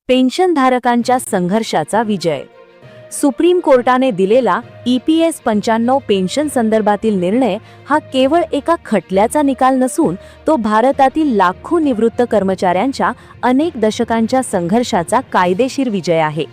पेन्शनधारकांच्या संघर्षाचा विजय. सुप्रीम कोर्टाने दिलेला EPS 95 पेन्शन संदर्भातील निर्णय हा केवळ एका खटल्याचा निकाल नसून तो भारतातील लाखो निवृत्त कर्मचाऱ्यांच्या अनेक दशकांच्या संघर्षाचा कायदेशीर विजय आहे.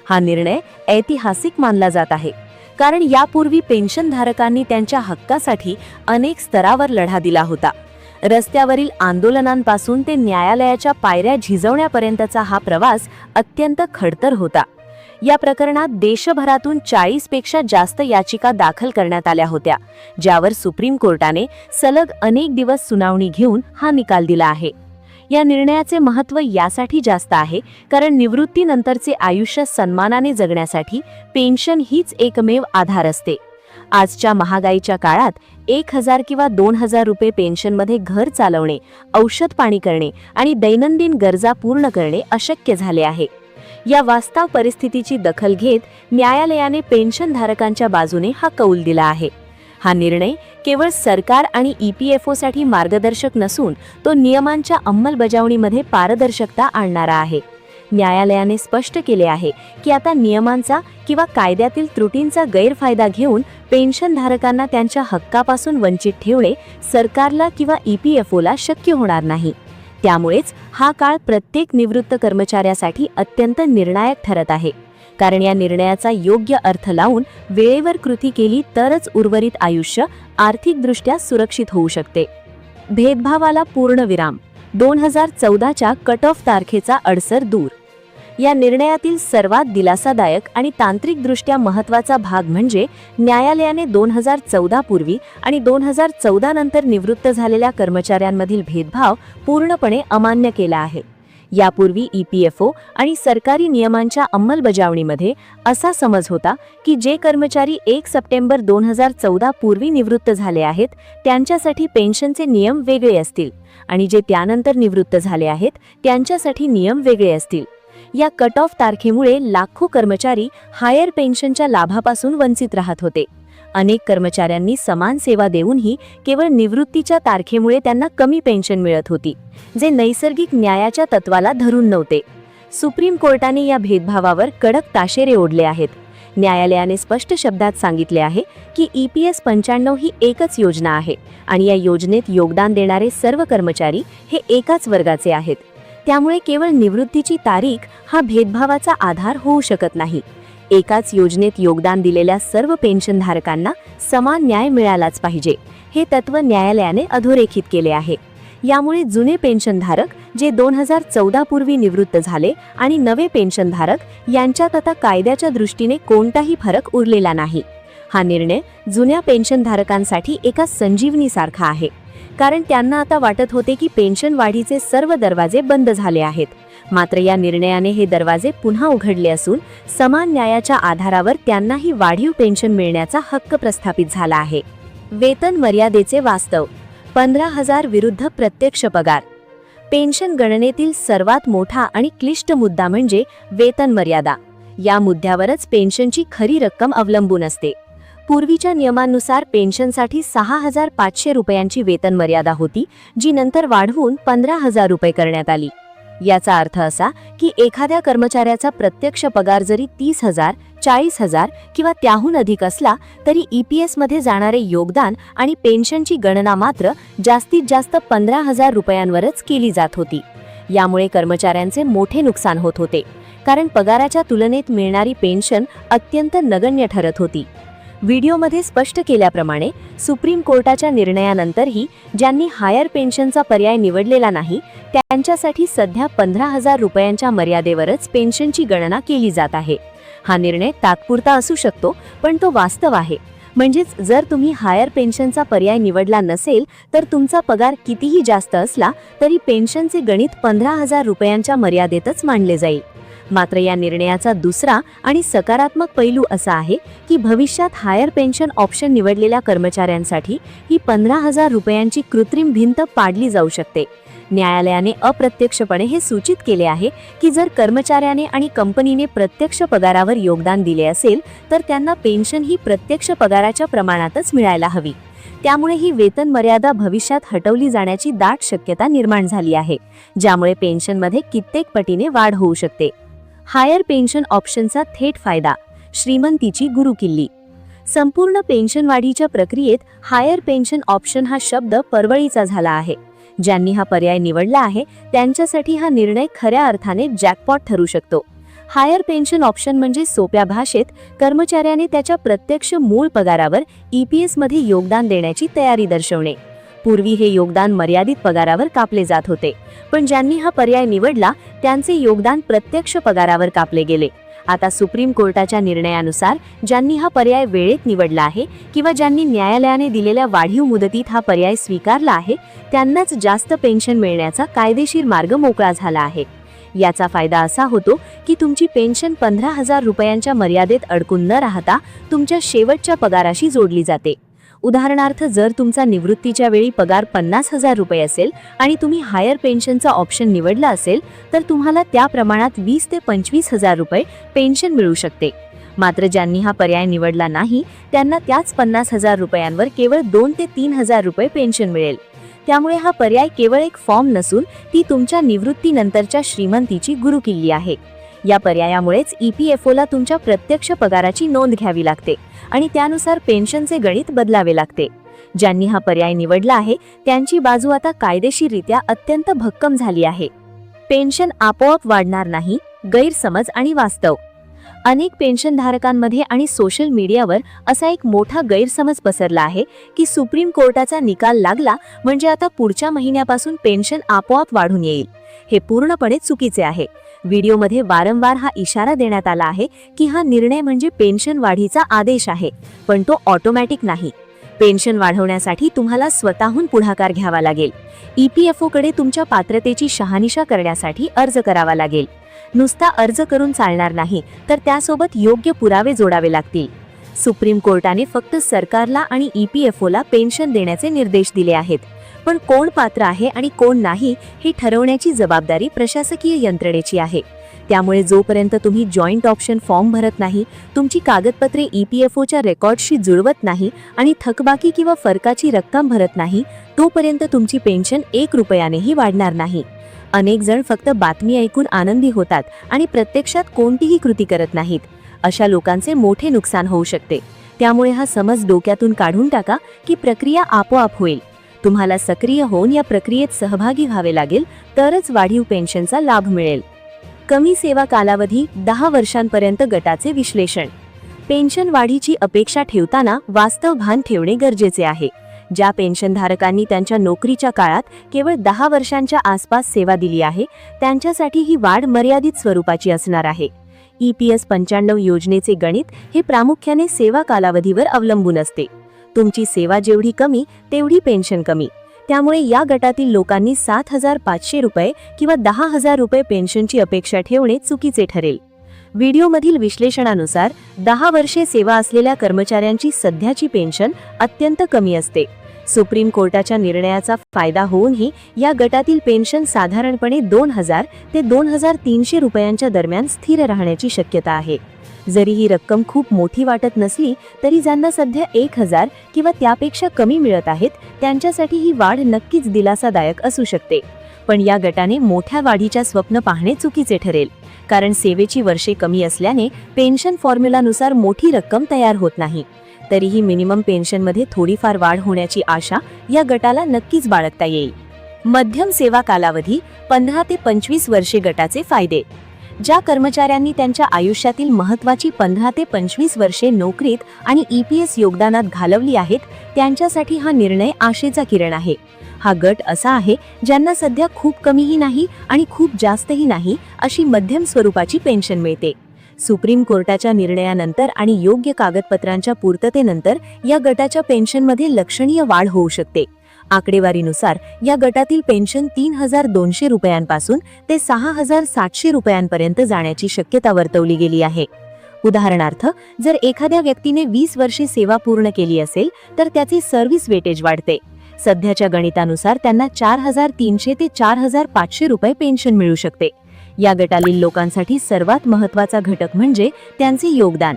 हा निर्णय ऐतिहासिक मानला जात आहे कारण यापूर्वी पेन्शनधारकांनी त्यांच्या हक्कासाठी अनेक स्तरावर लढा दिला होता. रस्त्यावरील आंदोलनांपासून ते न्यायालयाच्या पायऱ्या झिजवण्यापर्यंतचा हा प्रवास अत्यंत खडतर होता. या प्रकरणात देशभरातून 40 पेक्षा जास्त याचिका दाखल करण्यात आल्या होत्या, ज्यावर सुप्रीम कोर्टाने सलग अनेक दिवस सुनावणी घेऊन हा निकाल दिला आहे. या निर्णयाचे महत्त्व यासाठी जास्त आहे कारण निवृत्तीनंतरचे आयुष्य सन्मानाने जगण्यासाठी पेन्शन हीच एकमेव आधार असते. आजच्या महागाईच्या काळात 1000 किंवा 2000 रुपये पेन्शनमध्ये घर चालवणे, औषध पाणी करणे आणि दैनंदिन गरजा पूर्ण करणे अशक्य झाले आहे. या वास्तव परिस्थितीची दखल घेत न्यायालयाने पेन्शनधारकांच्या बाजूने हा कौल दिला आहे. हा निर्णय केवळ सरकार आणि EPFOसाठी मार्गदर्शक नसून तो नियमांच्या अंमलबजावणीमध्ये पारदर्शकता आणणारा आहे. न्यायालयाने स्पष्ट केले आहे की आता नियमांचा किंवा कायद्यातील त्रुटींचा गैरफायदा घेऊन पेन्शनधारकांना त्यांच्या हक्कापासून वंचित ठेवणे सरकारला किंवा EPFOला शक्य होणार नाही. त्यामुळेच हा काळ प्रत्येक निवृत्त कर्मचाऱ्यासाठी अत्यंत निर्णायक ठरत आहे कारण या निर्णयाचा योग्य अर्थ लावून वेळेवर कृती केली तरच उर्वरित आयुष्य आर्थिकदृष्ट्या सुरक्षित होऊ शकते. भेदभावाला पूर्णविराम. 2014च्या कट ऑफ तारखेचा अडसर दूर. या निर्णयातील सर्वात दिलासादायक आणि तांत्रिकदृष्ट्या महत्त्वाचा भाग म्हणजे न्यायालयाने 2014 पूर्वी आणि 2014 नंतर निवृत्त झालेल्या कर्मचाऱ्यांमधील भेदभाव पूर्णपणे अमान्य केला आहे. यापूर्वी EPFO आणि सरकारी नियमांच्या अंमलबजावणीमध्ये असा समज होता की जे कर्मचारी 1 सप्टेंबर 2014 पूर्वी निवृत्त झाले आहेत त्यांच्यासाठी पेन्शनचे नियम वेगळे असतील आणि जे त्यानंतर निवृत्त झाले आहेत त्यांच्यासाठी नियम वेगळे असतील. या कट ऑफ तारखेमुळे लाखो कर्मचारी हायर पेन्शनच्या लाभापासून वंचित राहत होते. अनेक कर्मचाऱ्यांनी समान सेवा देऊनही केवळ निवृत्तीच्या तारखेमुळे त्यांना कमी पेन्शन मिळत होती, जे नैसर्गिक न्यायाच्या तत्वाला धरून नव्हते. सुप्रीम कोर्टाने या भेदभावावर कडक ताशेरे ओढले आहेत. न्यायालयाने स्पष्ट शब्दात सांगितले आहे की EPS 95 ही एकच योजना आहे आणि या योजनेत योगदान देणारे सर्व कर्मचारी हे एकाच वर्गाचे आहेत. त्यामुळे केवळ निवृत्तीची तारीख हा भेदभावाचा आधार होऊ शकत नाही. एकाच योजनेत योगदान दिलेल्या सर्व पेन्शनधारकांना समान न्याय मिळालाच पाहिजे, हे तत्व न्यायालयाने अधोरेखित केले आहे. यामुळे जुने पेन्शनधारक जे 2014 पूर्वी निवृत्त झाले आणि नवे पेन्शनधारक यांच्यात आता कायद्याच्या दृष्टीने कोणताही फरक उरलेला नाही. हा निर्णय जुन्या पेन्शनधारकांसाठी एका संजीवनीसारखा आहे कारण त्यांना आता वाटत होते की पेन्शन वाढीचे सर्व दरवाजे बंद झाले आहेत. मात्र या निर्णयाने हे दरवाजे पुन्हा उघडले असून समान न्यायाच्या आधारावर त्यांनाही वाढीव पेन्शन मिळण्याचा हक्क प्रस्थापित झाला आहे. वेतन मर्यादेचे वास्तव. 15,000 विरुद्ध प्रत्यक्ष पगार. पेन्शन गणनेतील सर्वात मोठा आणि क्लिष्ट मुद्दा म्हणजे वेतन मर्यादा. या मुद्द्यावरच पेन्शनची खरी रक्कम अवलंबून असते. पूर्वीच्या नियमांनुसार पेन्शनसाठी 6,500 रुपयांची वेतन मर्यादा होती, जी नंतर वाढवून 15,000 रुपये करण्यात आली. याचा अर्थ असा की एखाद्या कर्मचाऱ्याचा प्रत्यक्ष पगार जरी 30,000, 40,000 किंवा त्याहून अधिक असला तरी EPS मध्ये जाणारे योगदान आणि पेन्शनची गणना मात्र जास्तीत जास्त 15,000 रुपयांवरच केली जात होती. यामुळे कर्मचाऱ्यांचे मोठे नुकसान होत होते कारण पगाराच्या तुलनेत मिळणारी पेन्शन अत्यंत नगण्य ठरत होती. व्हिडिओमध्ये स्पष्ट केल्याप्रमाणे सुप्रीम कोर्टाच्या निर्णयानंतरही ज्यांनी हायर पेन्शनचा पर्याय निवडलेला नाही त्यांच्यासाठी सध्या 15,000 रुपयांच्या मर्यादेवरच पेन्शनची गणना केली जात आहे. हा निर्णय तात्पुरता असू शकतो पण तो वास्तव आहे. म्हणजेच जर तुम्ही हायर पेन्शनचा पर्याय निवडला नसेल तर तुमचा पगार कितीही जास्त असला तरी पेन्शनचे गणित 15,000 रुपयांच्या मर्यादेतच मांडले जाईल. मात्र या निर्णयाचा दुसरा आणि सकारात्मक पैलू असा आहे की भविष्यात हायर पेन्शन ऑप्शन निवडलेल्या कर्मचाऱ्यांसाठी ही 15,000 रुपयांची कृत्रिम भिंत पाडली जाऊ शकते. न्यायालयाने अप्रत्यक्षपणे हे सूचित केले आहे की जर कर्मचाऱ्याने आणि कंपनीने प्रत्यक्ष पगारावर योगदान दिले असेल तर त्यांना पेन्शन ही प्रत्यक्ष पगाराच्या प्रमाणातच मिळायला हवी. त्यामुळे ही वेतन मर्यादा भविष्यात हटवली जाण्याची दाट शक्यता निर्माण झाली आहे, ज्यामुळे पेन्शनमध्ये कित्येक पटीने वाढ होऊ शकते. हायर पेन्शन ऑप्शनचा थेट फायदा, श्रीमंतीची गुरुकिल्ली. संपूर्ण पेन्शन वाढीच्या प्रक्रियेत हायर पेन्शन ऑप्शन हा शब्द परवळीचा झाला आहे. ज्यांनी हा पर्याय निवडला आहे त्यांच्यासाठी हा निर्णय खऱ्या अर्थाने जॅकपॉट ठरू शकतो. हायर पेन्शन ऑप्शन म्हणजे सोप्या भाषेत कर्मचाऱ्याने त्याच्या प्रत्यक्ष मूळ पगारावर EPS मध्ये योगदान देण्याची तयारी दर्शवणे. पूर्वी हे योगदान मर्यादित पगारावर कापले जात होते, पण ज्यांनी हा पर्याय निवडला त्यांचे योगदान प्रत्यक्ष पगारावर कापले गेले. आता सुप्रीम कोर्टाच्या निर्णयानुसार ज्यांनी हा पर्याय वेळेत निवडला आहे किंवा ज्यांनी न्यायालयाने दिलेल्या वाढीव मुदतीत हा पर्याय स्वीकारला आहे त्यांनाच जास्त पेन्शन मिळण्याचा कायदेशीर मार्ग मोकळा झाला आहे. याचा फायदा असा होतो की तुमची पेन्शन 15,000 रुपयांच्या मर्यादेत अडकून न राहता तुमच्या शेवटच्या पगाराशी जोडली जाते. उदाहरणार्थ, जर तुमचा निवृत्तीच्या वेळी पगार 50,000 रुपये असेल आणि तुम्ही हायर पेन्शनचा ऑप्शन निवडला असेल तर तुम्हाला त्या प्रमाणात 20,000 ते 25,000 रुपये पेन्शन मिळू शकते. मात्र ज्यांनी हा पर्याय निवडला नाही त्यांना त्याच 50,000 रुपयांवर केवळ 2,000 ते 3,000 रुपये पेन्शन मिळेल. त्यामुळे हा पर्याय केवळ एक फॉर्म नसून ती तुमच्या निवृत्तीनंतरच्या श्रीमंतीची गुरुकिल्ली आहे. या पर्यायामुळेच EPFOला तुमच्या प्रत्यक्ष पगाराची नोंद घ्यावी लागते आणि त्यानुसार पेन्शनचे गणित बदलावे लागते. ज्यांनी हा पर्याय निवडला आहे त्यांची बाजू आता कायदेशीररित्या अत्यंत भक्कम झाली आहे. पेन्शन आपोआप वाढणार नाही, गैरसमज आणि वास्तव. अनेक पेन्शनधारकांमध्ये आणि सोशल मीडियावर असा एक मोठा गैरसमज पसरला आहे की सुप्रीम कोर्टाचा निकाल लागला म्हणजे आता पुढच्या महिन्यापासून पेन्शन आपोआप वाढून येईल. हे पूर्णपणे चुकीचे आहे. व्हिडिओमध्ये वारंवार हा इशारा देण्यात आला आहे की हा निर्णय म्हणजे पेन्शन वाढीचा आदेश आहे, पण तो ऑटोमॅटिक नाही. पेन्शन वाढवण्यासाठी तुम्हाला स्वतःहून पुढाकार घ्यावा लागेल. EPFOकडे तुमच्या पात्रतेची शहानिशा करण्यासाठी अर्ज करावा लागेल. नुसता अर्ज करून चालणार नाही, तर त्यासोबत योग्य पुरावे जोडावे लागतील. सुप्रीम कोर्टाने फक्त सरकारला आणि EPFOला पेन्शन देण्याचे निर्देश दिले आहेत, पण कोण पात्र आहे आणि कोण नाही हे ठरवण्याची जबाबदारी प्रशासकीय यंत्रणेची आहे. त्यामुळे जोपर्यंत तुम्ही जॉईंट ऑप्शन फॉर्म भरत नाही, तुमची कागदपत्रे EPFOच्या रेकॉर्डशी जुळवत नाही आणि थकबाकी किंवा फरकाची रक्कम भरत नाही, तोपर्यंत तुमची पेन्शन 1 रुपयानेही वाढणार नाही. अनेक जण फक्त बातमी ऐकून आनंदी होतात आणि प्रत्यक्षात कोणतीही कृती करत नाहीत. अशा लोकांचे मोठे नुकसान होऊ शकते. त्यामुळे हा समज डोक्यातून काढून टाका की प्रक्रिया आपोआप होईल. तुम्हाला सक्रिय होऊन या प्रक्रियेत सहभागी व्हावे लागेल, तरच वाढीव पेन्शनचा लाभ मिळेल. कमी सेवा कालावधी, 10 वर्षांपर्यंत गटाचे विश्लेषण. पेन्शन वाढीची अपेक्षा ठेवताना वास्तव भान ठेवणे गरजेचे आहे. ज्या पेन्शनधारकांनी त्यांच्या नोकरीच्या काळात केवळ 10 वर्षांच्या आसपास सेवा दिली आहे त्यांच्यासाठी ही वाढ मर्यादित स्वरूपाची असणार आहे. EPS 95 योजनेचे गणित हे प्रामुख्याने सेवा कालावधीवर अवलंबून असते. तुमची सेवा जेवढी कमी तेवढी पेन्शन कमी. त्यामुळे या गटातील लोकांनी 7,500 रुपये किंवा 10,000 रुपये पेन्शनची अपेक्षा ठेवणे चुकीचे ठरेल. व्हिडिओमधील विश्लेषणानुसार 10 वर्षे सेवा असलेल्या कर्मचाऱ्यांची सध्याची पेन्शन अत्यंत कमी असते. सुप्रीम कोर्टाच्या निर्णयाचा फायदा होऊनही या गटातील पेन्शन साधारणपणे 2,000 ते 2,300 रुपयांच्या दरम्यान स्थिर राहण्याची शक्यता आहे. जरी ही रक्कम खूप मोठी वाटत नसली तरी ज्यांना सध्या 1,000 किंवा त्यापेक्षा कमी मिळत आहेत त्यांच्यासाठी ही वाढ नक्कीच दिलासादायक असू शकते. पण या गटाने मोठ्या वाढीच्या स्वप्न पाहणे चुकीचे ठरेल, कारण सेवेची वर्षे कमी असल्याने पेन्शन फॉर्म्युलानुसार मोठी रक्कम तयार होत नाही. तरीही मिनिमम पेन्शनमध्ये थोडीफार वाढ होण्याची आशा या गटाला नक्कीच बाळगता येईल. मध्यम सेवा कालावधी, 15 ते 25 वर्षे गटाचे फायदे. ज्या कर्मचाऱ्यांनी त्यांच्या आयुष्यातील महत्त्वाची 15 ते 25 वर्षे नोकरीत आणि EPS योगदानात घालवली आहेत त्यांच्यासाठी हा निर्णय आशेचा किरण आहे. हा गट असा आहे ज्यांना सध्या खूप कमीही नाही आणि खूप जास्तही नाही अशी मध्यम स्वरूपाची पेन्शन मिळते. सुप्रीम कोर्टाच्या निर्णयानंतर आणि योग्य कागदपत्रांच्या पूर्ततेनंतर या गटाच्या पेन्शनमध्ये लक्षणीय वाढ होऊ शकते. आकडेवारीनुसार या गटातील पेन्शन 3,200 रुपयांपासून ते 6,700 रुपयांपर्यंत जाण्याची शक्यता वर्तवली गेली आहे. उदाहरणार्थ, जर एखाद्या व्यक्तीने 20 वर्षे सेवा पूर्ण केली असेल तर त्याचे सर्व्हिस वेटेज वाढते. सध्याच्या गणितानुसार त्यांना 4,300 ते 4,500 रुपये पेन्शन मिळू शकते. या गटातील लोकांसाठी सर्वात महत्त्वाचा घटक म्हणजे त्यांचे योगदान.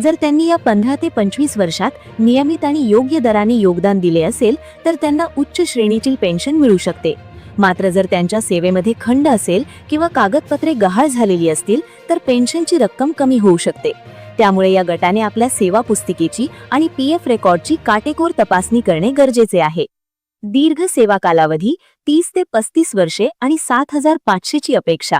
जर त्यांनी या 15 ते 25 वर्षात नियमित आणि योग्य दराने योगदान दिले असेल तर त्यांना उच्च श्रेणीची पेन्शन मिळू शकते. मात्र जर त्यांच्या सेवेमध्ये खंड असेल किंवा कागदपत्रे गहाळ झालेली असतील तर पेन्शनची रक्कम कमी होऊ शकते. त्यामुळे या गटाने आपल्या सेवा पुस्तिकेची आणि पीएफ रेकॉर्डची काटेकोर तपासणी करणे गरजेचे आहे. दीर्घ सेवा कालावधी 30 ते 35 वर्षे आणि 7,500 ची अपेक्षा.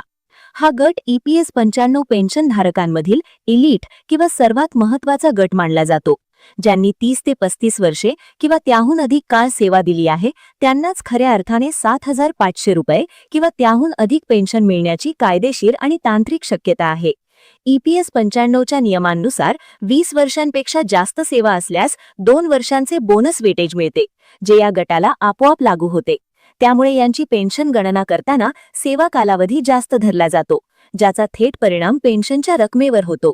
हा गट EPS 95 पेन्शन धारकांमधील इलीट किंवा सर्वात महत्त्वाचा गट मानला जातो. ज्यांनी 30 ते 35 वर्षे किंवा त्याहून अधिक काळ सेवा दिली आहे त्यांनाच खऱ्या अर्थाने 7,500 रुपये किंवा त्याहून अधिक पेन्शन मिळण्याची कायदेशीर आणि तांत्रिक शक्यता आहे. EPS 95 च्या नियमांनुसार 20 वर्षांपेक्षा जास्त सेवा असल्यास 2 वर्षांचे बोनस वेटेज मिळते, जे या गटाला आपोआप लागू होते. त्यामुळे यांची पेन्शन गणना करताना सेवा कालावधी जास्त धरला जातो, ज्याचा थेट परिणाम पेन्शनच्या रकमेवर होतो.